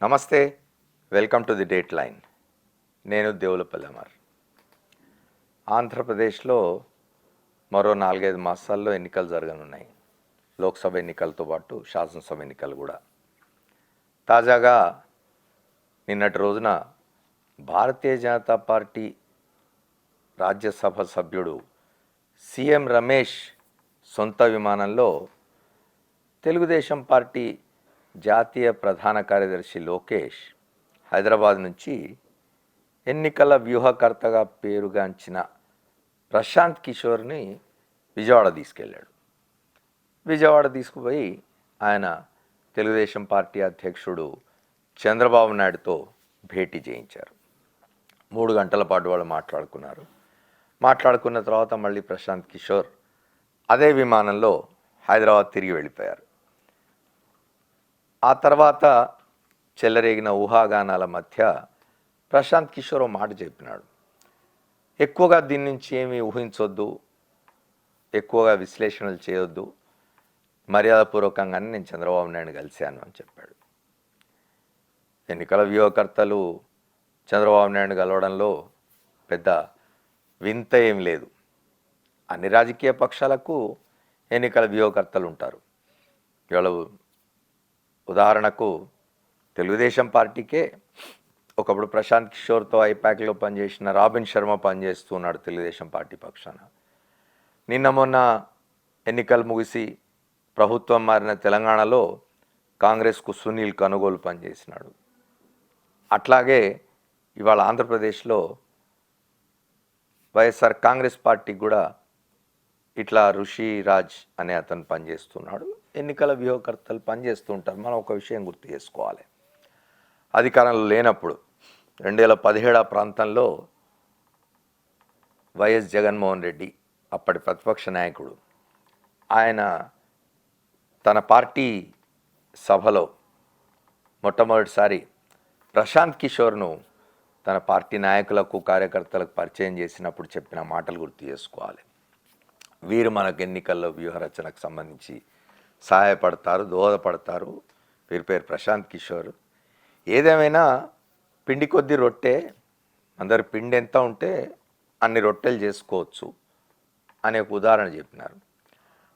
నమస్తే, welcome to the date line. నేను దేవులపల్లి అమర్. ఆంధ్రప్రదేశ్లో మరో 4-5 మాసాల్లో ఎన్నికలు జరగనున్నాయి. లోక్సభ ఎన్నికలతో పాటు శాసనసభ ఎన్నికలు కూడా. తాజాగా నిన్నటి రోజున భారతీయ జనతా పార్టీ రాజ్యసభ సభ్యుడు సీఎం రమేష్ సొంత విమానంలో తెలుగుదేశం పార్టీ జాతీయ ప్రధాన కార్యదర్శి లోకేష్ హైదరాబాద్ నుంచి ఎన్నికల వ్యూహకర్తగా పేరుగాంచిన ప్రశాంత్ కిషోర్ని విజయవాడ తీసుకెళ్ళాడు. విజయవాడ తీసుకుపోయి ఆయన తెలుగుదేశం పార్టీ అధ్యక్షుడు చంద్రబాబు నాయుడుతో భేటీ చేయించారు. 3 గంటల పాటు వాళ్ళు మాట్లాడుకున్న తర్వాత మళ్ళీ ప్రశాంత్ కిషోర్ అదే విమానంలో హైదరాబాద్ తిరిగి వెళ్ళిపోయారు. ఆ తర్వాత చెలరేగిన ఊహాగానాల మధ్య ప్రశాంత్ కిషోర్ ఓ మాట చెప్పినాడు. ఎక్కువగా దీని నుంచి ఏమీ ఊహించొద్దు, ఎక్కువగా విశ్లేషణలు చేయొద్దు, మర్యాదపూర్వకంగానే నేను చంద్రబాబు నాయుడు కలిశాను అని చెప్పాడు. ఎన్నికల వ్యూహకర్తలు చంద్రబాబు నాయుడు కలవడంలో పెద్ద వింత ఏం లేదు. అన్ని రాజకీయ పక్షాలకు ఎన్నికల వ్యూహకర్తలు ఉంటారు. ఇవాళ ఉదాహరణకు తెలుగుదేశం పార్టీకే ఒకప్పుడు ప్రశాంత్ కిషోర్తో ఐపాక్లో పనిచేసిన రాబిన్ శర్మ పనిచేస్తున్నాడు తెలుగుదేశం పార్టీ పక్షాన. నిన్న మొన్న ఎన్నికలు ముగిసి ప్రభుత్వం మారిన తెలంగాణలో కాంగ్రెస్కు సునీల్ కనుగోలు పనిచేసినాడు. అట్లాగే ఇవాళ ఆంధ్రప్రదేశ్లో వైఎస్ఆర్ కాంగ్రెస్ పార్టీకి కూడా ఇట్లా ఋషిరాజ్ అనే అతను పనిచేస్తున్నాడు. ఎన్నికల వ్యూహకర్తలు పనిచేస్తూ ఉంటారు. మనం ఒక విషయం గుర్తు చేసుకోవాలి. అధికారంలో లేనప్పుడు 2017 ప్రాంతంలో వైఎస్ జగన్మోహన్ రెడ్డి అప్పటి ప్రతిపక్ష నాయకుడు ఆయన తన పార్టీ సభలో మొట్టమొదటిసారి ప్రశాంత్ కిషోర్ను తన పార్టీ నాయకులకు కార్యకర్తలకు పరిచయం చేసినప్పుడు చెప్పిన మాటలు గుర్తు చేసుకోవాలి. వీరు మనకు ఎన్నికల్లో వ్యూహరచనకు సంబంధించి సహాయపడతారు, దోహదపడతారు. వీరి పేరు ప్రశాంత్ కిషోర్. ఏదేమైనా పిండి కొద్ది రొట్టె, అందరి పిండి ఎంత ఉంటే అన్ని రొట్టెలు చేసుకోవచ్చు అనే ఒక ఉదాహరణ చెప్పినారు.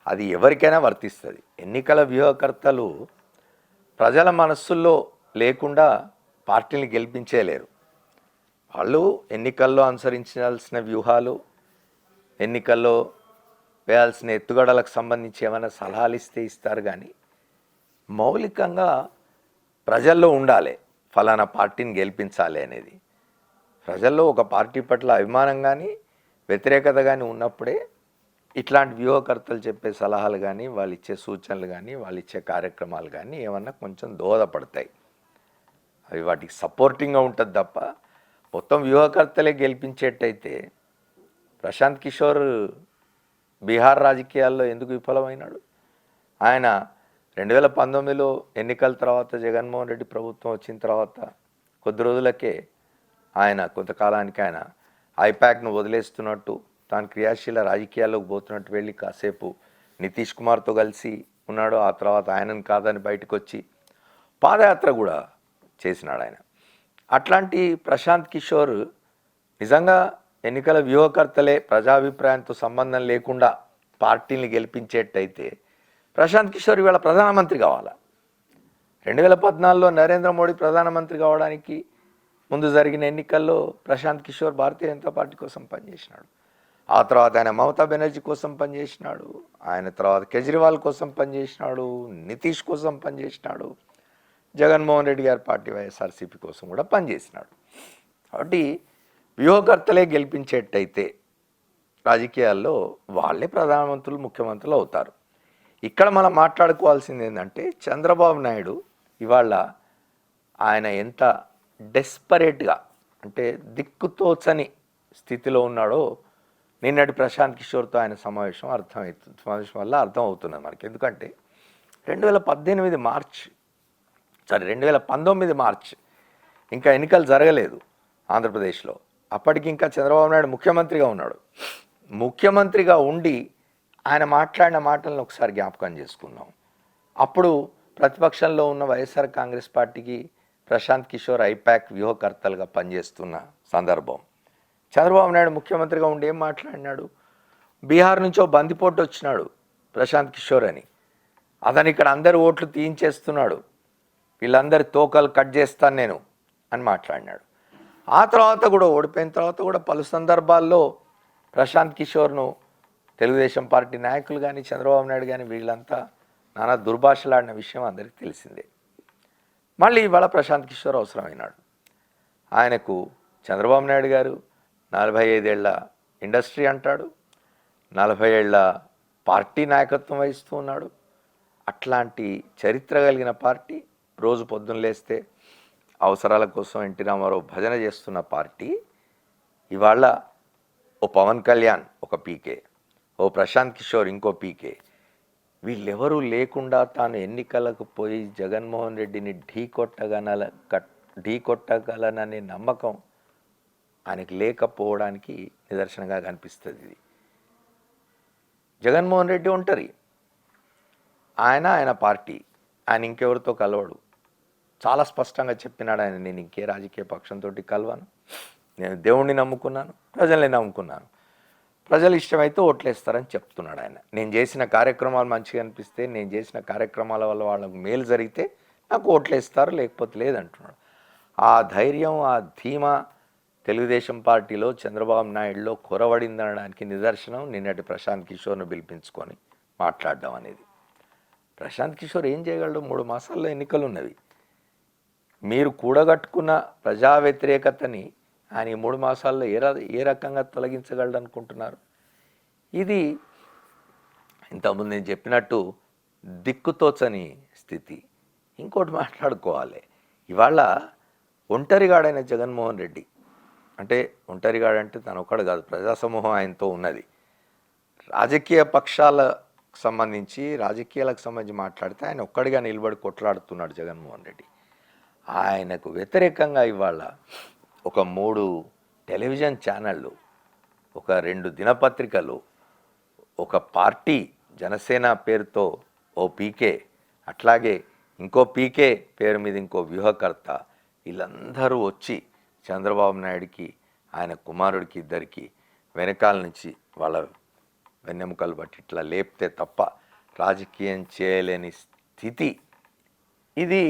అది ఎవరికైనా వర్తిస్తుంది. ఎన్నికల వ్యూహకర్తలు ప్రజల మనస్సుల్లో లేకుండా పార్టీని గెలిపించేలేరు. వాళ్ళు ఎన్నికల్లో అనుసరించాల్సిన వ్యూహాలు, ఎన్నికల్లో వేయాల్సిన ఎత్తుగడలకు సంబంధించి ఏమైనా సలహాలు ఇస్తారు. కానీ మౌలికంగా ప్రజల్లో ఉండాలి ఫలానా పార్టీని గెలిపించాలి అనేది. ప్రజల్లో ఒక పార్టీ పట్ల అభిమానం కానీ వ్యతిరేకత కానీ ఉన్నప్పుడే ఇట్లాంటి వ్యూహకర్తలు చెప్పే సలహాలు కానీ వాళ్ళు ఇచ్చే సూచనలు కానీ వాళ్ళు ఇచ్చే కార్యక్రమాలు కానీ ఏమన్నా కొంచెం దోహదపడతాయి. అవి వాటికి సపోర్టింగ్గా ఉంటుంది తప్ప మొత్తం వ్యూహకర్తలే గెలిపించేటైతే ప్రశాంత్ కిషోర్ బీహార్ రాజకీయాల్లో ఎందుకు విఫలమైనాడు? ఆయన 2019లో ఎన్నికల తర్వాత జగన్మోహన్ రెడ్డి ప్రభుత్వం వచ్చిన తర్వాత కొద్ది రోజులకే కొంతకాలానికి ఆయన ఐపాక్ను వదిలేస్తున్నట్టు, తాను క్రియాశీల రాజకీయాల్లోకి పోతున్నట్టు వెళ్ళి కాసేపు నితీష్ కుమార్తో కలిసి ఉన్నాడు. ఆ తర్వాత ఆయనను కాదని బయటకు వచ్చి పాదయాత్ర కూడా చేసినాడు ఆయన. అట్లాంటి ప్రశాంత్ కిషోర్ నిజంగా ఎన్నికల వ్యూహకర్తలే ప్రజాభిప్రాయంతో సంబంధం లేకుండా పార్టీని గెలిపించేటైతే ప్రశాంత్ కిషోర్ ఇవాళ ప్రధానమంత్రి కావాలా? 2014లో నరేంద్ర మోడీ ప్రధానమంత్రి కావడానికి ముందు జరిగిన ఎన్నికల్లో ప్రశాంత్ కిషోర్ భారతీయ జనతా పార్టీ కోసం పనిచేసినాడు. ఆ తర్వాత ఆయన మమతా బెనర్జీ కోసం పనిచేసినాడు. ఆయన తర్వాత కేజ్రీవాల్ కోసం పనిచేసినాడు, నితీష్ కోసం పనిచేసినాడు, జగన్మోహన్ రెడ్డి గారి పార్టీ వైఎస్ఆర్సీపీ కోసం కూడా పనిచేసినాడు. కాబట్టి వ్యూహకర్తలే గెలిపించేటైతే రాజకీయాల్లో వాళ్ళే ప్రధానమంత్రులు, ముఖ్యమంత్రులు అవుతారు. ఇక్కడ మనం మాట్లాడుకోవాల్సింది ఏంటంటే చంద్రబాబు నాయుడు ఇవాళ ఆయన ఎంత డెస్పరేట్గా అంటే దిక్కుతోచని స్థితిలో ఉన్నాడో నిన్నటి ప్రశాంత్ కిషోర్తో ఆయన సమావేశం వల్ల అర్థమవుతున్నది మనకి. ఎందుకంటే 2019 మార్చ్ ఇంకా ఎన్నికలు జరగలేదు ఆంధ్రప్రదేశ్లో. అప్పటికి ఇంకా చంద్రబాబు నాయుడు ముఖ్యమంత్రిగా ఉన్నాడు. ముఖ్యమంత్రిగా ఉండి ఆయన మాట్లాడిన మాటలను ఒకసారి జ్ఞాపకం చేసుకుందాం. అప్పుడు ప్రతిపక్షంలో ఉన్న వైఎస్ఆర్ కాంగ్రెస్ పార్టీకి ప్రశాంత్ కిషోర్ ఐపాక్ వ్యూహకర్తలుగా పనిచేస్తున్న సందర్భం. చంద్రబాబు నాయుడు ముఖ్యమంత్రిగా ఉండి ఏం మాట్లాడినాడు? బీహార్ నుంచో బందిపోటు వచ్చినాడు ప్రశాంత్ కిషోర్ అని, అతను ఇక్కడ అందరి ఓట్లు తీయించేస్తున్నాడు, వీళ్ళందరి తోకలు కట్ చేస్తాను నేను అని మాట్లాడినాడు. ఆ తర్వాత కూడా ఓడిపోయిన తర్వాత కూడా పలు సందర్భాల్లో ప్రశాంత్ కిషోర్ను తెలుగుదేశం పార్టీ నాయకులు కానీ చంద్రబాబు నాయుడు కానీ వీళ్ళంతా నానా దుర్భాషలాడిన విషయం అందరికీ తెలిసిందే. మళ్ళీ ఇవాళ ప్రశాంత్ కిషోర్ అవసరమైనాడు. ఆయనకు చంద్రబాబు నాయుడు గారు 45 ఏళ్ల ఇండస్ట్రీ అంటాడు, 40 ఏళ్ల పార్టీ నాయకత్వం వహిస్తూ ఉన్నాడు. అట్లాంటి చరిత్ర కలిగిన పార్టీ, రోజు పొద్దున్న లేస్తే అవసరాల కోసం ఎన్టీ రామారావు భజన చేస్తున్న పార్టీ ఇవాళ ఓ పవన్ కళ్యాణ్ ఒక పీకే, ఓ ప్రశాంత్ కిషోర్ ఇంకో పీకే, వీళ్ళెవరూ లేకుండా తాను ఎన్నికలకు పోయి జగన్మోహన్ రెడ్డిని ఢీకొట్టగలననే నమ్మకం ఆయనకి లేకపోవడానికి నిదర్శనంగా కనిపిస్తుంది. ఇది జగన్మోహన్ రెడ్డి ఒంటరి, ఆయన పార్టీ, ఆయన ఇంకెవరితో కలవడు. చాలా స్పష్టంగా చెప్పినాడు ఆయన, నేను ఇంకే రాజకీయ పక్షంతో కలవను, నేను దేవుణ్ణి నమ్ముకున్నాను, ప్రజల్ని నమ్ముకున్నాను, ప్రజలు ఇష్టమైతే ఓట్లేస్తారని చెప్తున్నాడు ఆయన. నేను చేసిన కార్యక్రమాలు మంచిగా అనిపిస్తే, నేను చేసిన కార్యక్రమాల వల్ల వాళ్ళకు మేలు జరిగితే నాకు ఓట్లేస్తారు, లేకపోతే లేదంటున్నాడు. ఆ ధైర్యం, ఆ ధీమా తెలుగుదేశం పార్టీలో చంద్రబాబు నాయుడులో కొరవడిందనడానికి నిదర్శనం నిన్నటి ప్రశాంత్ కిషోర్ను పిలిపించుకొని మాట్లాడడం అనేది. ప్రశాంత్ కిషోర్ ఏం చేయగలడు? 3 మాసాల్లో ఎన్నికలు ఉన్నవి. మీరు కూడగట్టుకున్న ప్రజా వ్యతిరేకతని ఆయన ఈ 3 మాసాల్లో ఏ రకంగా తొలగించగలడు అనుకుంటున్నారు? ఇది ఇంతకుముందు నేను చెప్పినట్టు దిక్కుతోచని స్థితి. ఇంకోటి మాట్లాడుకోవాలి, ఇవాళ ఒంటరిగాడైన జగన్మోహన్ రెడ్డి, అంటే ఒంటరిగాడంటే తను ఒక్కడు కాదు, ప్రజా సమూహం ఆయనతో ఉన్నది. రాజకీయ పక్షాలకు సంబంధించి, రాజకీయాలకు సంబంధించి మాట్లాడితే ఆయన ఒక్కడిగా నిలబడి కొట్లాడుతున్నాడు జగన్మోహన్ రెడ్డి. ఆయనకు వ్యతిరేకంగా ఇవాళ ఒక 3 టెలివిజన్ ఛానళ్ళు, ఒక 2 దినపత్రికలు, ఒక పార్టీ జనసేన పేరుతో ఓ పీకే, అట్లాగే ఇంకో పీకే పేరు మీద ఇంకో వ్యూహకర్త, వీళ్ళందరూ వచ్చి చంద్రబాబు నాయుడికి ఆయన కుమారుడికి ఇద్దరికి వెనకాల నుంచి వాళ్ళ వెన్నెముకలు బట్టి ఇట్లా లేపితే తప్ప రాజకీయం చేయలేని స్థితి. ఇది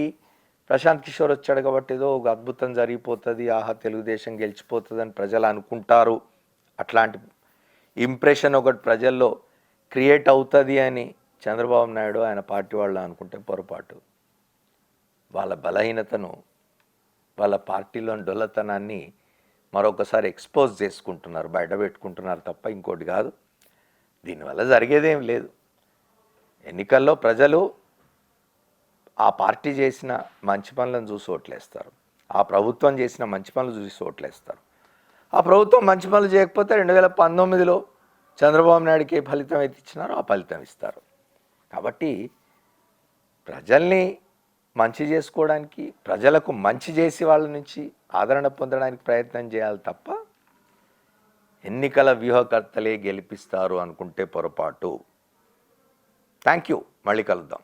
ప్రశాంత్ కిషోర్ వచ్చాడు కాబట్టి ఏదో ఒక అద్భుతం జరిగిపోతుంది, ఆహా తెలుగుదేశం గెలిచిపోతుంది అని ప్రజలు అనుకుంటారు, అట్లాంటి ఇంప్రెషన్ ఒకటి ప్రజల్లో క్రియేట్ అవుతుంది అని చంద్రబాబు నాయుడు ఆయన పార్టీ వాళ్ళు అనుకుంటే పొరపాటు. వాళ్ళ బలహీనతను, వాళ్ళ పార్టీలోని డొల్లతనాన్ని మరొకసారి ఎక్స్పోజ్ చేసుకుంటున్నారు, బయట పెట్టుకుంటున్నారు తప్ప ఇంకోటి కాదు. దీనివల్ల జరిగేదేం లేదు. ఎన్నికల్లో ప్రజలు ఆ పార్టీ చేసిన మంచి పనులను చూసి ఓట్లేస్తారు, ఆ ప్రభుత్వం చేసిన మంచి పనులు చూసి ఓట్లేస్తారు. ఆ ప్రభుత్వం మంచి పనులు చేయకపోతే 2019లో చంద్రబాబు నాయుడికి ఏ ఫలితం అయితే ఇచ్చినారో ఆ ఫలితం ఇస్తారు. కాబట్టి ప్రజల్ని మంచి చేసుకోవడానికి, ప్రజలకు మంచి చేసి వాళ్ళ నుంచి ఆదరణ పొందడానికి ప్రయత్నం చేయాలి తప్ప ఎన్నికల వ్యూహకర్తలే గెలిపిస్తారు అనుకుంటే పొరపాటు. థ్యాంక్ యూ, మళ్ళీ కలుద్దాం.